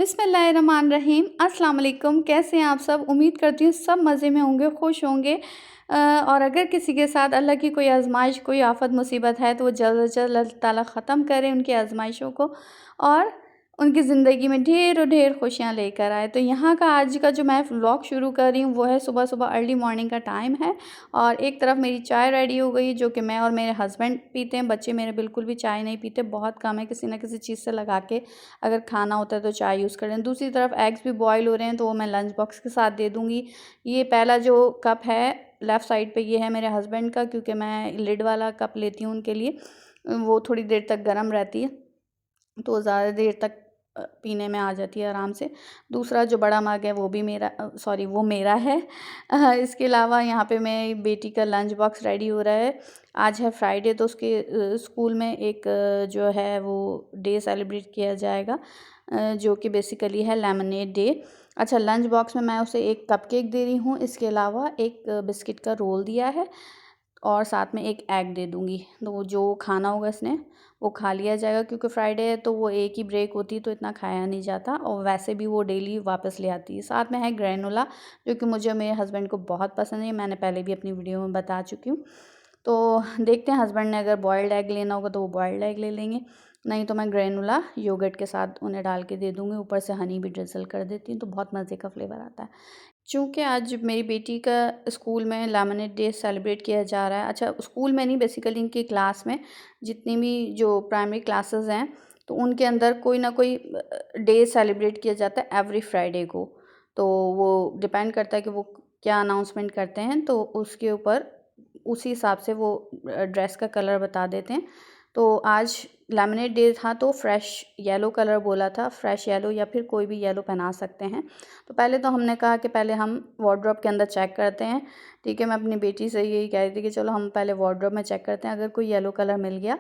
बिस्मिल्लाहिर्रहमानिर्रहीम। अस्सलाम वालेकुम। कैसे हैं आप सब? उम्मीद करती हूँ सब मज़े में होंगे, खुश होंगे। और अगर किसी के साथ अल्लाह की कोई आज़माइश, कोई आफ़त मुसीबत है तो वो जल्द से जल्द अल्लाह ताला ख़त्म करे उनकी आज़माइशों को और उनकी ज़िंदगी में ढेरों ढेर खुशियाँ लेकर आए। तो यहाँ का आज का जो मैं व्लॉग शुरू कर रही हूँ वो है सुबह-सुबह अर्ली मॉर्निंग का टाइम है और एक तरफ मेरी चाय रेडी हो गई जो कि मैं और मेरे हस्बैंड पीते हैं। बच्चे मेरे बिल्कुल भी चाय नहीं पीते, बहुत कम है, किसी न किसी चीज़ से लगा के अगर खाना होता है तो चाय यूज़ करें। दूसरी तरफ एग्स भी बॉयल हो रहे हैं तो वो मैं लंच बॉक्स के साथ दे दूँगी। ये पहला जो कप है लेफ़्ट साइड पे ये है मेरे हस्बैंड का, क्योंकि मैं लिड वाला कप लेती हूँ उनके लिए, वो थोड़ी देर तक गर्म रहती है तो ज़्यादा देर तक पीने में आ जाती है आराम से। दूसरा जो बड़ा मग है वो भी मेरा सॉरी वो मेरा है। इसके अलावा यहाँ पे मेरी बेटी का लंच बॉक्स रेडी हो रहा है। आज है फ्राइडे तो उसके स्कूल में एक जो है वो डे सेलिब्रेट किया जाएगा, जो कि बेसिकली है लेमनेड डे। अच्छा, लंच बॉक्स में मैं उसे एक कपकेक दे रही हूँ, इसके अलावा एक बिस्किट का रोल दिया है और साथ में एक एग दे दूँगी। तो जो खाना होगा इसने वो खा लिया जाएगा, क्योंकि फ्राइडे है तो वो एक ही ब्रेक होती है तो इतना खाया नहीं जाता और वैसे भी वो डेली वापस ले आती है। साथ में है ग्रैनोला जो कि मुझे और मेरे हस्बैंड को बहुत पसंद है, मैंने पहले भी अपनी वीडियो में बता चुकी हूँ। तो देखते हैं, हस्बैंड ने अगर बॉयल्ड एग लेना होगा तो वो बॉयल्ड एग ले लेंगे, नहीं तो मैं ग्रैनोला योगर्ट के साथ उन्हें डाल के दे दूँगी। ऊपर से हनी भी ड्रिज़ल कर देती हूँ तो बहुत मज़े का फ्लेवर आता है। चूँकि आज मेरी बेटी का स्कूल में लेमनेड डे सेलिब्रेट किया जा रहा है। अच्छा, स्कूल में नहीं, बेसिकली इनकी क्लास में जितनी भी जो प्राइमरी क्लासेस हैं तो उनके अंदर कोई ना कोई डे सेलिब्रेट किया जाता है एवरी फ्राइडे को। तो वो डिपेंड करता है कि वो क्या अनाउंसमेंट करते हैं तो उसके ऊपर उसी हिसाब से वो ड्रेस का कलर बता देते हैं। तो आज लेमनेड डे था तो फ्रेश येलो कलर बोला था, फ्रेश येलो या फिर कोई भी येलो पहना सकते हैं। तो पहले तो हमने कहा कि पहले हम वार्डरोब के अंदर चेक करते हैं, ठीक है। मैं अपनी बेटी से यही कह रही थी कि चलो हम पहले वार्डरोब में चेक करते हैं, अगर कोई येलो कलर मिल गया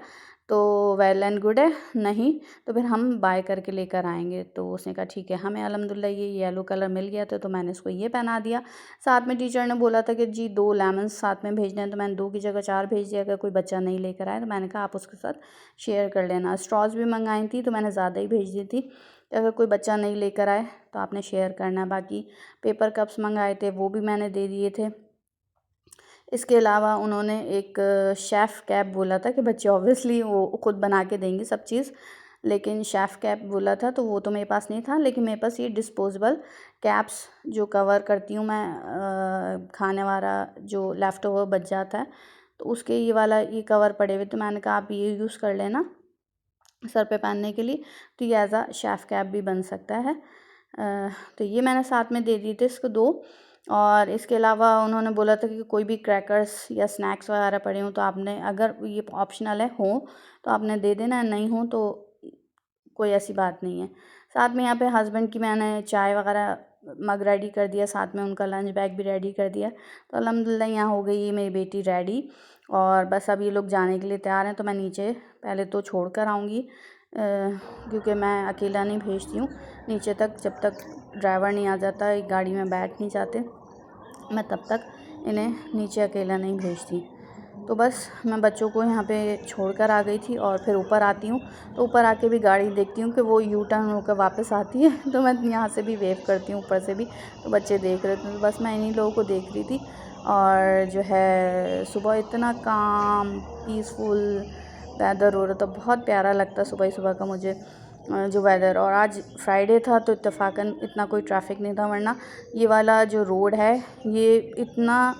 तो वेल एंड गुड है, नहीं तो फिर हम बाय करके लेकर आएंगे। तो उसने कहा ठीक है, हमें अल्हम्दुलिल्लाह ये येलो कलर मिल गया था तो मैंने इसको ये पहना दिया। साथ में टीचर ने बोला था कि जी 2 लेमन्स साथ में भेजने हैं तो मैंने 2 की जगह 4 भेज दिया। अगर कोई बच्चा नहीं लेकर आए तो मैंने कहा आप उसके साथ शेयर कर लेना। स्ट्रॉज भी मंगाई थी तो मैंने ज़्यादा ही भेज दी थी, अगर कोई बच्चा नहीं लेकर आए तो आपने शेयर करना है। बाकी पेपर कप्स मंगाए थे वो भी मैंने दे दिए थे। इसके अलावा उन्होंने एक शेफ़ कैप बोला था कि बच्चे ऑब्वियसली वो खुद बना के देंगे सब चीज़, लेकिन शेफ़ कैप बोला था तो वो तो मेरे पास नहीं था। लेकिन मेरे पास ये डिस्पोजेबल कैप्स जो कवर करती हूँ मैं, खाने वाला जो लेफ़्ट ओवर बच जाता है तो उसके ये वाला ये कवर पड़े हुए, तो मैंने कहा आप ये यूज़ कर लेना सर पे पहनने के लिए, तो ये एज़ अ शेफ़ कैप भी बन सकता है। तो ये मैंने साथ में दे दिए थे इसको 2। और इसके अलावा उन्होंने बोला था कि कोई भी क्रैकर्स या स्नैक्स वगैरह पड़े हों तो आपने, अगर ये ऑप्शनल है हो तो आपने दे देना, नहीं हो तो कोई ऐसी बात नहीं है। साथ में यहाँ पे हस्बैंड की मैंने चाय वगैरह मग रेडी कर दिया, साथ में उनका लंच बैग भी रेडी कर दिया। तो अल्हम्दुलिल्लाह यहाँ हो गई है मेरी बेटी रेडी और बस अब ये लोग जाने के लिए तैयार हैं। तो मैं नीचे पहले तो छोड़ कर आऊँगी, क्योंकि मैं अकेला नहीं भेजती हूँ नीचे तक, जब तक ड्राइवर नहीं आ जाता, एक गाड़ी में बैठ नहीं जाते, मैं तब तक इन्हें नीचे अकेला नहीं भेजती। तो बस मैं बच्चों को यहाँ पे छोड़कर आ गई थी और फिर ऊपर आती हूँ तो ऊपर आके भी गाड़ी देखती हूँ कि वो यू टर्न होकर वापस आती है तो मैं यहाँ से भी वेव करती हूँ ऊपर से भी, तो बच्चे देख रहे थे। तो बस मैं इन्हीं लोगों को देख रही थी और जो है सुबह इतना काम पीसफुल वेदर हो रहा था, बहुत प्यारा लगता सुबह ही सुबह का मुझे जो वेदर। और आज फ्राइडे था तो इत्तेफाकन इतना कोई ट्रैफिक नहीं था, वरना ये वाला जो रोड है ये इतना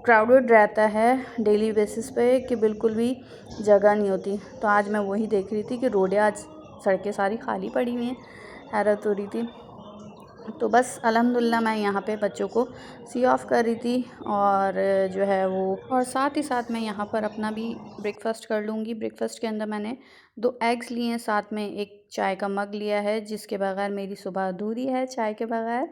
क्राउडेड रहता है डेली बेसिस पे कि बिल्कुल भी जगह नहीं होती। तो आज मैं वही देख रही थी कि रोडें आज सड़कें सारी खाली पड़ी हुई हैं, हैरत हो रही थी। तो बस अल्हम्दुलिल्लाह मैं यहाँ पे बच्चों को सी ऑफ कर रही थी और जो है वो, और साथ ही साथ मैं यहाँ पर अपना भी ब्रेकफास्ट कर लूँगी। ब्रेकफास्ट के अंदर मैंने 2 एग्स लिए हैं, साथ में एक चाय का मग लिया है, जिसके बगैर मेरी सुबह अधूरी है चाय के बगैर।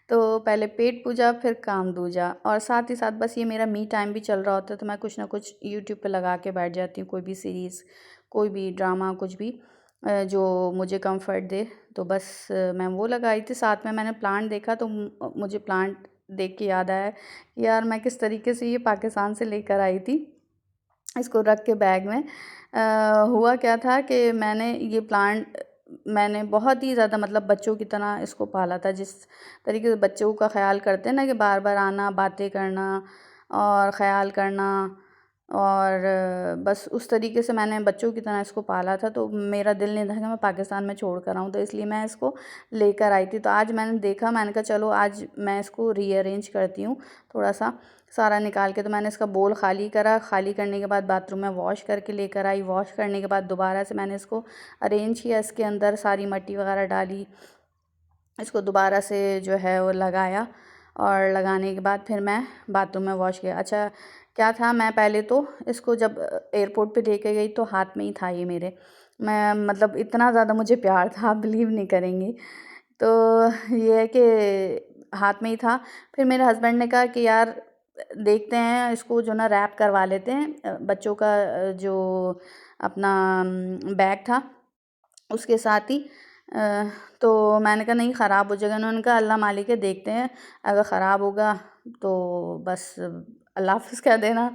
तो पहले पेट पूजा फिर काम दूजा, और साथ ही साथ बस ये मेरा मी टाइम भी चल रहा होता है तो मैं कुछ ना कुछ यूट्यूब पे लगा के बैठ जाती हूँ, कोई भी सीरीज़, कोई भी ड्रामा, कुछ भी जो मुझे कंफर्ट दे। तो बस मैं वो लगाई थी। साथ में मैंने प्लांट देखा तो मुझे प्लांट देख के याद आया कि यार मैं किस तरीके से ये पाकिस्तान से लेकर आई थी, इसको रख के बैग में। हुआ क्या था कि मैंने ये प्लांट मैंने बहुत ही ज़्यादा मतलब बच्चों की तरह इसको पाला था, जिस तरीके से बच्चों का ख्याल करते हैं ना कि बार बार आना, बातें करना और ख्याल करना, और बस उस तरीके से मैंने बच्चों की तरह इसको पाला था। तो मेरा दिल नहीं था कि मैं पाकिस्तान में छोड़ कर आऊँ, तो इसलिए मैं इसको लेकर आई थी। तो आज मैंने देखा, मैंने कहा चलो आज मैं इसको रीअरेंज करती हूँ थोड़ा सा सारा निकाल के। तो मैंने इसका बोल खाली करा, खाली करने के बाद बाथरूम में वॉश करके लेकर आई। वॉश करने के बाद दोबारा से मैंने इसको अरेंज किया, इसके अंदर सारी मिट्टी वगैरह डाली, इसको दोबारा से जो है वो लगाया, और लगाने के बाद फिर मैं बाथरूम में वॉश किया। अच्छा क्या था, मैं पहले तो इसको जब एयरपोर्ट पे लेके गई तो हाथ में ही था ये मेरे, मैं मतलब इतना ज़्यादा मुझे प्यार था, आप बिलीव नहीं करेंगी। तो ये है कि हाथ में ही था। फिर मेरे हस्बैंड ने कहा कि यार देखते हैं इसको जो ना रैप करवा लेते हैं, बच्चों का जो अपना बैग था उसके साथ ही। तो मैंने कहा नहीं ख़राब हो जाएगा। उन्होंने कहा अल्लाह मालिक है, देखते हैं, अगर ख़राब होगा तो बस अल्लाह हाफ़िज़ कह देना,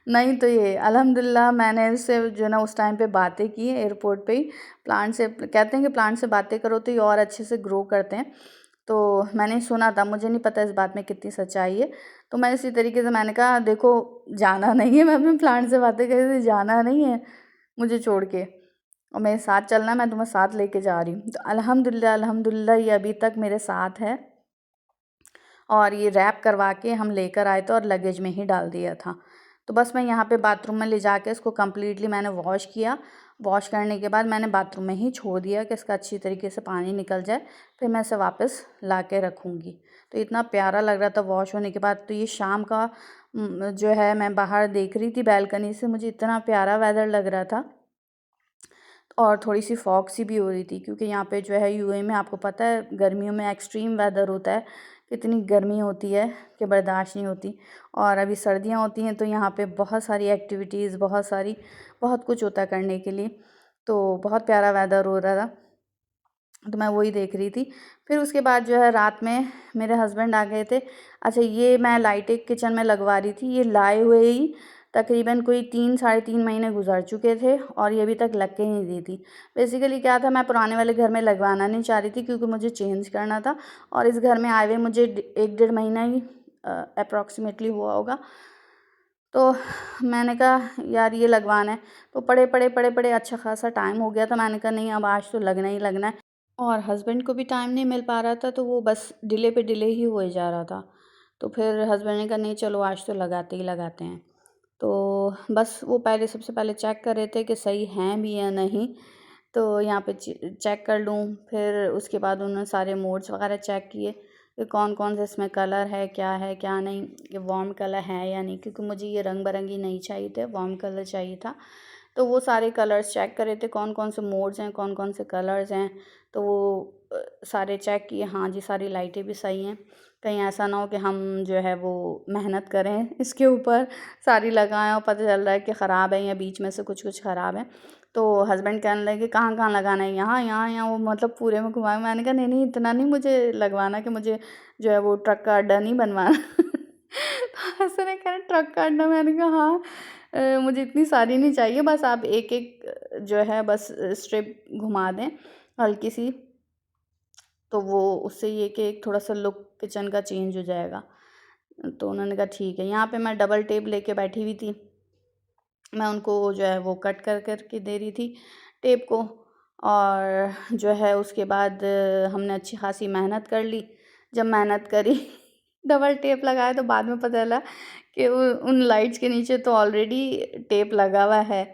नहीं तो ये अल्हम्दुलिल्लाह। मैंने इससे जो ना उस टाइम पे बातें की एयरपोर्ट पे ही। प्लांट से कहते हैं कि प्लांट से बातें करो तो ये और अच्छे से ग्रो करते हैं, तो मैंने सुना था, मुझे नहीं पता इस बात में कितनी सच्चाई है। तो मैं इसी तरीके से मैंने कहा देखो जाना नहीं है, मैं अपने प्लांट से बातें कर रही थी, जाना नहीं है मुझे छोड़ के, और मेरे साथ चलना है, मैं तुम्हें साथ लेके जा रही हूँ। तो अल्हम्दुलिल्लाह अल्हम्दुलिल्लाह ये अभी तक मेरे साथ है, और ये रैप करवा के हम लेकर आए थे और लगेज में ही डाल दिया था। तो बस मैं यहाँ पे बाथरूम में ले जाके इसको कम्प्लीटली मैंने वॉश किया। वॉश करने के बाद मैंने बाथरूम में ही छोड़ दिया कि इसका अच्छी तरीके से पानी निकल जाए, फिर मैं इसे वापस ला के रखूँगी। तो इतना प्यारा लग रहा था वॉश होने के बाद। तो ये शाम का जो है, मैं बाहर देख रही थी बैल्कनी से, मुझे इतना प्यारा वेदर लग रहा था, और थोड़ी सी फॉग सी भी हो रही थी, क्योंकि यहाँ पे जो है यूएई में आपको पता है गर्मियों में एक्सट्रीम वेदर होता है, कितनी गर्मी होती है कि बर्दाश्त नहीं होती। और अभी सर्दियाँ होती हैं तो यहाँ पे बहुत सारी एक्टिविटीज़, बहुत कुछ होता है करने के लिए। तो बहुत प्यारा वेदर हो रहा था, तो मैं वही देख रही थी। फिर उसके बाद जो है रात में मेरे हस्बैंड आ गए थे। अच्छा ये मैं लाइटें किचन में लगवा रही थी, ये लाए हुए ही तकरीबन कोई 3 साढ़े 3 महीने गुजर चुके थे, और ये अभी तक लग के नहीं दी थी। बेसिकली क्या था, मैं पुराने वाले घर में लगवाना नहीं चाह रही थी क्योंकि मुझे चेंज करना था, और इस घर में आए हुए मुझे 1 डेढ़ महीना ही अप्रॉक्सीमेटली हुआ होगा। तो मैंने कहा यार ये लगवाना है। तो पड़े अच्छा खासा टाइम हो गया था, मैंने कहा नहीं अब आज तो लगना ही लगना है। और हस्बैंड को भी टाइम नहीं मिल पा रहा था, तो वो बस डिले पे डिले ही हुए जा रहा था। तो फिर हस्बैंड ने कहा नहीं चलो आज तो लगाते ही लगाते हैं। तो बस वो पहले सबसे पहले चेक कर रहे थे कि सही हैं भी या नहीं, तो यहाँ पे चेक कर लूँ। फिर उसके बाद उन्होंने सारे मोड्स वगैरह चेक किए कि कौन कौन से इसमें कलर है क्या नहीं, ये वार्म कलर है या नहीं, क्योंकि मुझे ये रंग बिरंगी नहीं चाहिए थे, वार्म कलर चाहिए था। तो वो सारे कलर्स चेक कर रहे थे, कौन कौन से मोड्स हैं, कौन कौन से कलर्स हैं। तो वो सारे चेक किए, हाँ जी सारी लाइटें भी सही हैं, कहीं ऐसा ना हो कि हम जो है वो मेहनत करें इसके ऊपर, सारी लगाएं और पता चल रहा है कि ख़राब है या बीच में से कुछ ख़राब है। तो हस्बैंड कहने लगे कहाँ कहाँ लगाना है, यहाँ वो मतलब पूरे में घुमाए। मैंने कहा नहीं इतना नहीं मुझे लगवाना कि मुझे जो है वो ट्रक का अड्डा नहीं बनवाना। तो हंसने कहा ट्रक का अड्डा, मैंने कहा हाँ मुझे इतनी सारी नहीं चाहिए, बस आप एक एक जो है बस स्ट्रिप घुमा दें हल्की सी, तो वो उससे ये कि एक थोड़ा सा लुक किचन का चेंज हो जाएगा। तो उन्होंने कहा ठीक है। यहाँ पे मैं डबल टेप लेके बैठी हुई थी, मैं उनको जो है वो कट कर कर के दे रही थी टेप को, और जो है उसके बाद हमने अच्छी खासी मेहनत कर ली। जब मेहनत करी डबल टेप लगाया तो बाद में पता चला कि उन लाइट्स के नीचे तो ऑलरेडी टेप लगा हुआ है।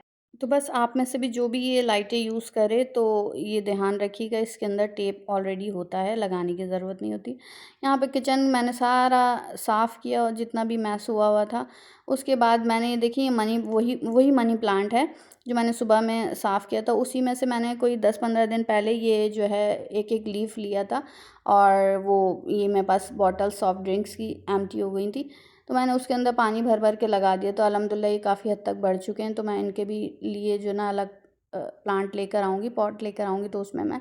तो बस आप में से भी जो भी ये लाइटें यूज़ करे तो ये ध्यान रखिएगा, इसके अंदर टेप ऑलरेडी होता है, लगाने की ज़रूरत नहीं होती। यहाँ पे किचन मैंने सारा साफ़ किया और जितना भी मैस हुआ हुआ था, उसके बाद मैंने देखिए वही मनी प्लांट है जो मैंने सुबह में साफ़ किया था। उसी में से मैंने कोई 10-15 दिन पहले ये जो है एक एक लीफ लिया था, और वो ये मेरे पास बॉटल सॉफ्ट ड्रिंक्स की एम्प्टी हो गई थी, तो मैंने उसके अंदर पानी भर भर के लगा दिया। तो अल्हम्दुलिल्लाह ये काफ़ी हद तक बढ़ चुके हैं, तो मैं इनके भी लिए जो ना अलग प्लांट लेकर आऊँगी, पॉट लेकर आऊँगी, तो उसमें मैं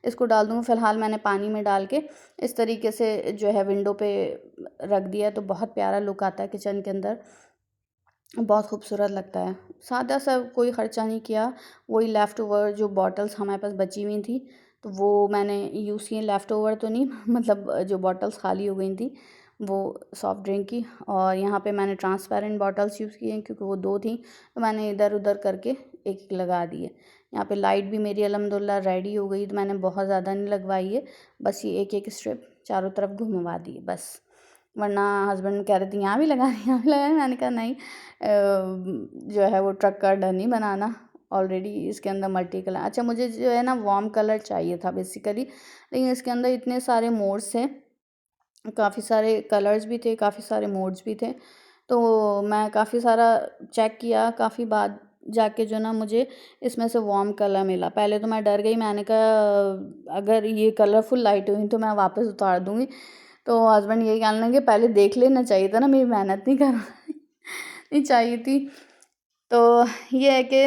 इसको डाल दूँगी। फ़िलहाल मैंने पानी में डाल के इस तरीके से जो है विंडो पे रख दिया, तो बहुत प्यारा लुक आता है किचन के अंदर, बहुत खूबसूरत लगता है। सादा सा कोई ख़र्चा नहीं किया, वही लेफ़्ट ओवर जो बॉटल्स हमारे पास बची हुई थी तो वो मैंने यूज़ किए, लेफ़्ट ओवर तो नहीं मतलब जो बॉटल्स खाली हो गई थी वो सॉफ्ट ड्रिंक की। और यहाँ पे मैंने ट्रांसपेरेंट बॉटल्स यूज़ की हैं क्योंकि वो 2 थी, तो मैंने इधर उधर करके एक-एक लगा दिए। यहाँ पे लाइट भी मेरी अल्हम्दुलिल्लाह रेडी हो गई, तो मैंने बहुत ज़्यादा नहीं लगवाई है, बस ये एक-एक स्ट्रिप चारों तरफ घुमवा दी बस। वरना हस्बैंड कह रहे थे यहाँ भी लगा दें, यहाँ भी लगा दें। मैंने कहा नहीं, जो है वो ट्रक का डर नहीं बनाना, ऑलरेडी इसके अंदर मल्टी कलर। अच्छा, मुझे जो है ना वार्म कलर चाहिए था बेसिकली, लेकिन इसके अंदर इतने सारे मोड्स थे, काफ़ी सारे कलर्स भी थे, काफ़ी सारे मोड्स भी थे। तो मैं काफ़ी सारा चेक किया, काफ़ी बाद जाके जो ना मुझे इसमें से वार्म कलर मिला। पहले तो मैं डर गई, मैंने कहा अगर ये कलरफुल लाइट हुई तो मैं वापस उतार दूँगी। तो हस्बैंड यही कहने लगे पहले देख लेना चाहिए था ना, मेरी मेहनत नहीं करवानी चाहिए थी। तो ये है कि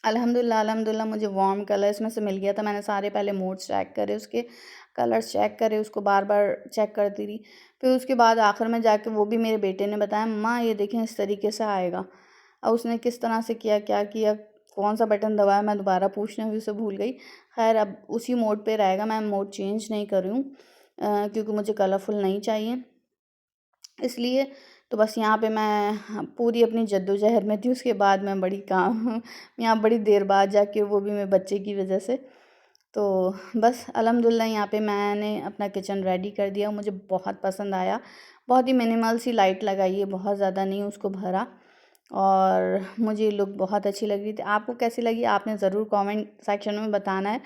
अल्हम्दुलिल्लाह मुझे वार्म कलर इसमें से मिल गया था। मैंने सारे पहले मोड्स चेक करे, उसके कलर्स चेक करे, उसको बार बार चेक करती रही। फिर उसके बाद आखिर में जाके वो भी मेरे बेटे ने बताया, मम्मा ये देखें इस तरीके से आएगा। अब उसने किस तरह से किया, क्या किया, कौन सा बटन दबाया, मैं दोबारा पूछना भी उसे भूल गई। खैर अब उसी मोड पे रहेगा, मैं मोड चेंज नहीं कर रही हूँ क्योंकि मुझे कलरफुल नहीं चाहिए इसलिए। तो बस यहाँ पे मैं पूरी अपनी जद्दोजहद में थी। उसके बाद मैं बड़ी काम यहाँ बड़ी देर बाद जाके, वो भी मेरे बच्चे की वजह से। तो बस अल्हम्दुलिल्लाह यहाँ पे मैंने अपना किचन रेडी कर दिया। मुझे बहुत पसंद आया, बहुत ही मिनिमल सी लाइट लगाई है, बहुत ज़्यादा नहीं उसको भरा, और मुझे लुक बहुत अच्छी लग रही थी। आपको कैसी लगी आपने ज़रूर कमेंट सेक्शन में बताना है।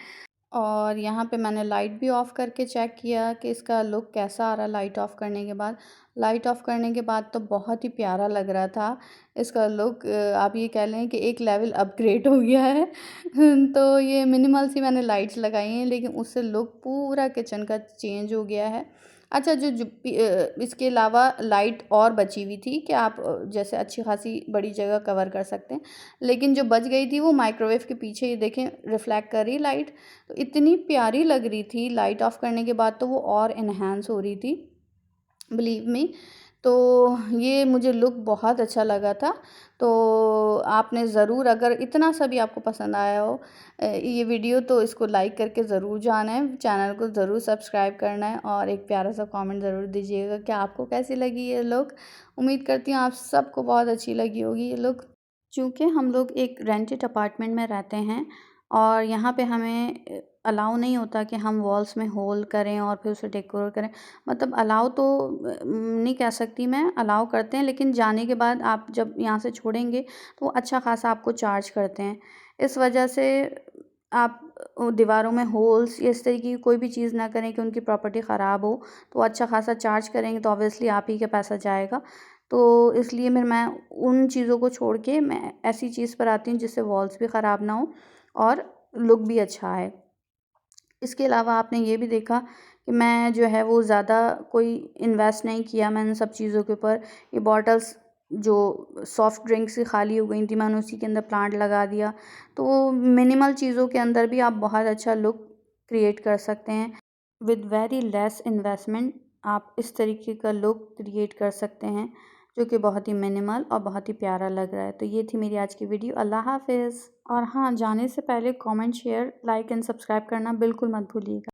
और यहाँ पे मैंने लाइट भी ऑफ़ करके चेक किया कि इसका लुक कैसा आ रहा। लाइट ऑफ़ करने के बाद, लाइट ऑफ़ करने के बाद तो बहुत ही प्यारा लग रहा था इसका लुक। आप ये कह लें कि एक लेवल अपग्रेड हो गया है। तो ये मिनिमल सी मैंने लाइट्स लगाई हैं, लेकिन उससे लुक पूरा किचन का चेंज हो गया है। अच्छा, इसके अलावा लाइट और बची हुई थी कि आप जैसे अच्छी खासी बड़ी जगह कवर कर सकते हैं, लेकिन जो बच गई थी वो माइक्रोवेव के पीछे, ये देखें रिफ्लेक्ट कर रही लाइट। तो इतनी प्यारी लग रही थी, लाइट ऑफ़ करने के बाद तो वो और एनहांस हो रही थी, बिलीव मी। तो ये मुझे लुक बहुत अच्छा लगा था। तो आपने ज़रूर, अगर इतना सा भी आपको पसंद आया हो ये वीडियो, तो इसको लाइक करके ज़रूर जाना है, चैनल को ज़रूर सब्सक्राइब करना है, और एक प्यारा सा कमेंट ज़रूर दीजिएगा कि आपको कैसी लगी ये लुक। उम्मीद करती हूँ आप सबको बहुत अच्छी लगी होगी ये लुक। चूँकि हम लोग एक रेंटेड अपार्टमेंट में रहते हैं और यहाँ पे हमें अलाउ नहीं होता कि हम वॉल्स में होल करें और फिर उसे डेकोर करें। मतलब अलाउ तो नहीं कह सकती मैं, अलाउ करते हैं, लेकिन जाने के बाद आप जब यहाँ से छोड़ेंगे तो वो अच्छा खासा आपको चार्ज करते हैं। इस वजह से आप दीवारों में होल्स या इस तरीके की कोई भी चीज़ ना करें कि उनकी प्रॉपर्टी ख़राब हो। तो अच्छा खासा चार्ज करेंगे तो ऑब्वियसली आप ही का पैसा जाएगा। तो इसलिए फिर मैं उन चीज़ों को छोड़ के मैं ऐसी चीज़ पर आती हूँ जिससे वॉल्स भी ख़राब ना हो और लुक भी अच्छा आए। इसके अलावा आपने ये भी देखा कि मैं जो है वो ज़्यादा कोई इन्वेस्ट नहीं किया मैंने सब चीज़ों के ऊपर। ये बॉटल्स जो सॉफ्ट ड्रिंक से खाली हो गई थी, मैंने उसी के अंदर प्लांट लगा दिया। तो मिनिमल चीज़ों के अंदर भी आप बहुत अच्छा लुक क्रिएट कर सकते हैं। विद वेरी लेस इन्वेस्टमेंट आप इस तरीके का लुक क्रिएट कर सकते हैं जो कि बहुत ही मिनिमल और बहुत ही प्यारा लग रहा है। तो ये थी मेरी आज की वीडियो। अल्लाह हाफ़िज़। और हाँ, जाने से पहले comment, share, like and subscribe करना बिल्कुल मत भूलिएगा।